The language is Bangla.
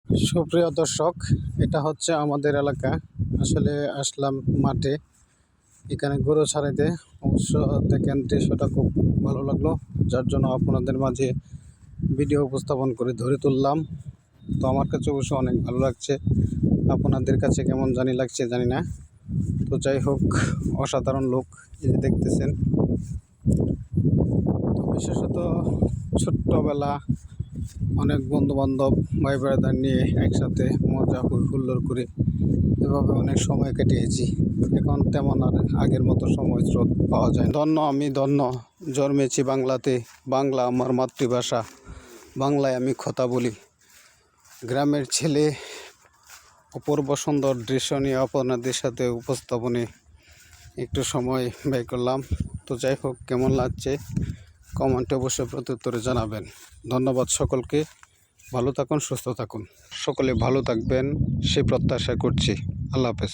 সুপ্রিয় দর্শক, এটা হচ্ছে আমাদের এলাকা। আসলে আসলাম মাঠে, এখানে গরু ছাড়াইতে। অবশ্য দেখেন দৃশ্যটা খুব ভালো লাগলো, যার জন্য আপনাদের মাঝে ভিডিও উপস্থাপন করে ধরে তুললাম। তো আমার কাছে অবশ্য অনেক ভালো লাগছে, আপনাদের কাছে কেমন লাগছে জানি না। তো যাই হোক, অসাধারণ লোক এই যে দেখতেছেন। তো বিশেষত ছোট্টবেলা অনেক বন্ধুবান্ধব ভাই ব্রাদার নিয়ে একসাথে মজা হুল্লোড় করে এভাবে অনেক সময় কাটিয়েছি। এখন তেমন আর আগের মতো সময় স্রোত পাওয়া যায়। আমি ধন্য, জন্মেছি বাংলাতে, বাংলা আমার মাতৃভাষা, বাংলায় আমি কথা বলি। গ্রামের ছেলে, অপূর্ব সুন্দর দৃশ্য নিয়ে আপনাদের সাথে উপস্থাপনে একটু সময় ব্যয় করলাম। তো যাই হোক, কেমন লাগছে কমেন্টে অবশ্যই প্রত্যুত্তরে জানাবেন। ধন্যবাদ সকলকে। ভালো থাকুন, সুস্থ থাকুন, সকলে ভালো থাকবেন সে প্রত্যাশা করছি। আল্লাহ হাফেজ।